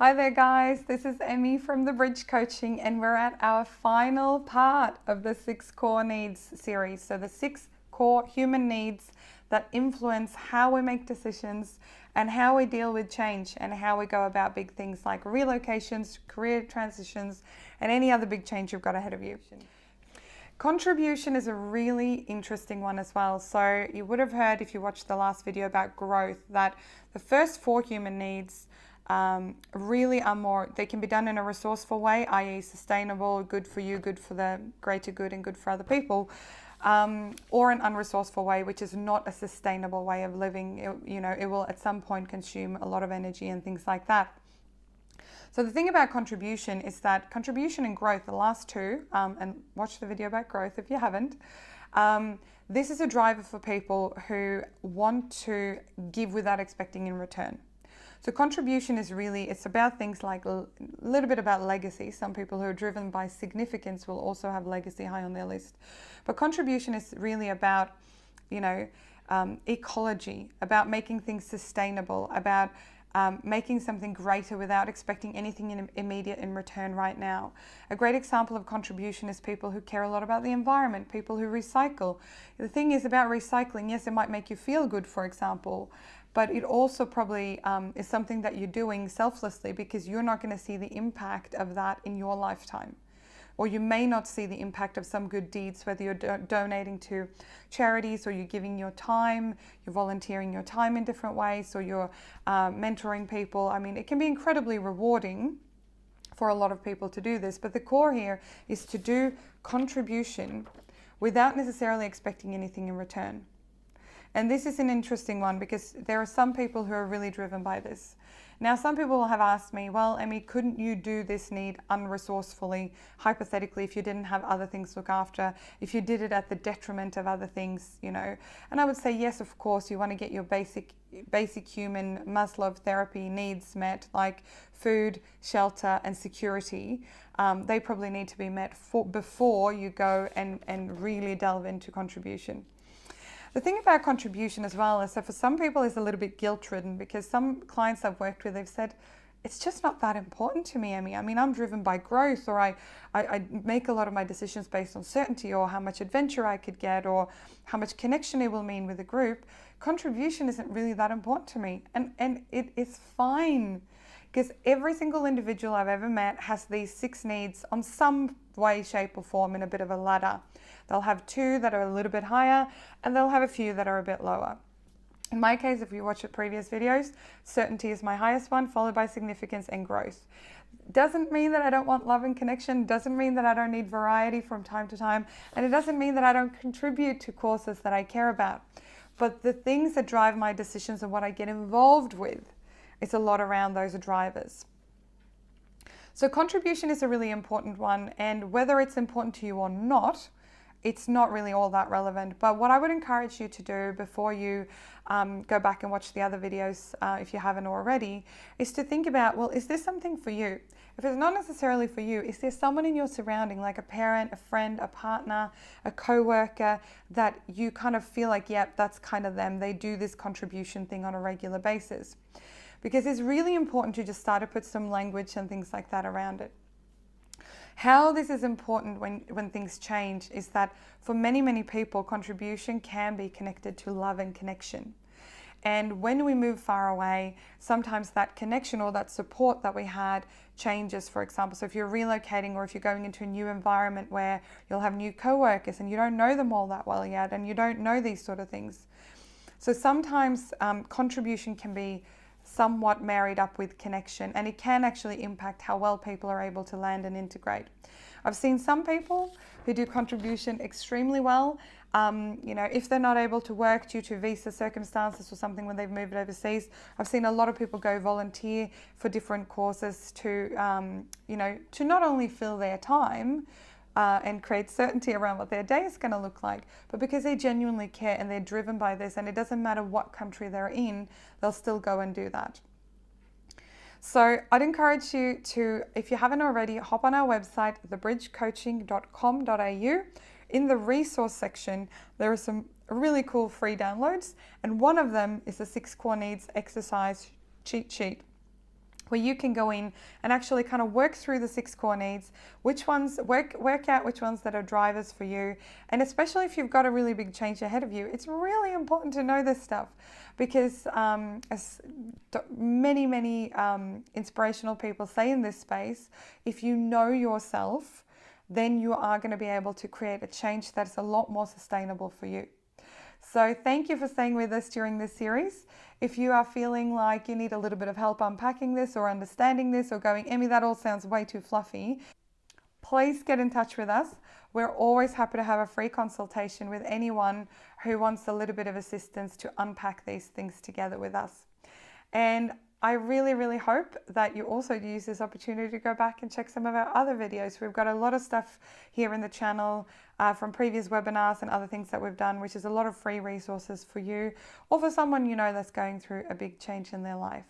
Hi there guys, this is Emmy from The Bridge Coaching and we're at our final part of the 6 core needs series. So the 6 core human needs that influence how we make decisions and how we deal with change and how we go about big things like relocations, career transitions and any other big change you've got ahead of you. Contribution is a really interesting one as well. So you would have heard if you watched the last video about growth that the first 4 human needs really are more, they can be done in a resourceful way, i.e. sustainable, good for you, good for the greater good and good for other people, or an unresourceful way, which is not a sustainable way of living. It will at some point consume a lot of energy and things like that. So the thing about contribution is that contribution and growth, the last two, and watch the video about growth if you haven't, this is a driver for people who want to give without expecting in return. So contribution is really, it's about things like a little bit about legacy. Some people who are driven by significance will also have legacy high on their list. But contribution is really about, ecology, about making things sustainable, about making something greater without expecting anything immediate in return right now. A great example of contribution is people who care a lot about the environment, people who recycle. The thing is about recycling, yes, it might make you feel good, for example, but it also probably is something that you're doing selflessly because you're not going to see the impact of that in your lifetime. Or you may not see the impact of some good deeds, whether you're donating to charities or you're giving your time, you're volunteering your time in different ways, or you're mentoring people. I mean, it can be incredibly rewarding for a lot of people to do this, but the core here is to do contribution without necessarily expecting anything in return. And this is an interesting one because there are some people who are really driven by this. Now, some people have asked me, well, Emmy, couldn't you do this need unresourcefully, hypothetically, if you didn't have other things to look after, if you did it at the detriment of other things, And I would say, yes, of course, you want to get your basic human Maslow therapy needs met, like food, shelter, and security. They probably need to be met before you go and really delve into contribution. The thing about contribution as well is that for some people it's a little bit guilt-ridden because some clients I've worked with, they've said, it's just not that important to me, Emmy. I mean, I'm driven by growth, or I make a lot of my decisions based on certainty or how much adventure I could get or how much connection it will mean with the group. Contribution isn't really that important to me. And it is fine because every single individual I've ever met has these 6 needs on some way, shape or form in a bit of a ladder. They'll have 2 that are a little bit higher and they'll have a few that are a bit lower. In my case, if you watch the previous videos, certainty is my highest one, followed by significance and growth. Doesn't mean that I don't want love and connection, doesn't mean that I don't need variety from time to time, and it doesn't mean that I don't contribute to causes that I care about. But the things that drive my decisions and what I get involved with, it's a lot around those drivers. So contribution is a really important one, and whether it's important to you or not, it's not really all that relevant. But what I would encourage you to do before you go back and watch the other videos, if you haven't already, is to think about, well, is this something for you? If it's not necessarily for you, is there someone in your surrounding, like a parent, a friend, a partner, a co-worker, that you kind of feel like, yep, that's kind of them. They do this contribution thing on a regular basis. Because it's really important to just start to put some language and things like that around it. How this is important when things change is that for many, many people, contribution can be connected to love and connection. And when we move far away, sometimes that connection or that support that we had changes, for example. So if you're relocating or if you're going into a new environment where you'll have new co-workers and you don't know them all that well yet and you don't know these sort of things. So sometimes contribution can be somewhat married up with connection, and it can actually impact how well people are able to land and integrate. I've seen some people who do contribution extremely well. If they're not able to work due to visa circumstances or something when they've moved overseas, I've seen a lot of people go volunteer for different causes to not only fill their time, and create certainty around what their day is going to look like, but because they genuinely care and they're driven by this, and it doesn't matter what country they're in, they'll still go and do that. So I'd encourage you to, if you haven't already, hop on our website, thebridgecoaching.com.au. In the resource section, there are some really cool free downloads, and one of them is the 6 core needs exercise cheat sheet, where you can go in and actually kind of work through the 6 core needs, which ones work out which ones that are drivers for you. And especially if you've got a really big change ahead of you, it's really important to know this stuff, because as many inspirational people say in this space, if you know yourself, then you are going to be able to create a change that's a lot more sustainable for you. So thank you for staying with us during this series. If you are feeling like you need a little bit of help unpacking this or understanding this or going, Emmy, that all sounds way too fluffy, please get in touch with us. We're always happy to have a free consultation with anyone who wants a little bit of assistance to unpack these things together with us. And I really hope that you also use this opportunity to go back and check some of our other videos. We've got a lot of stuff here in the channel from previous webinars and other things that we've done, which is a lot of free resources for you or for someone you know that's going through a big change in their life.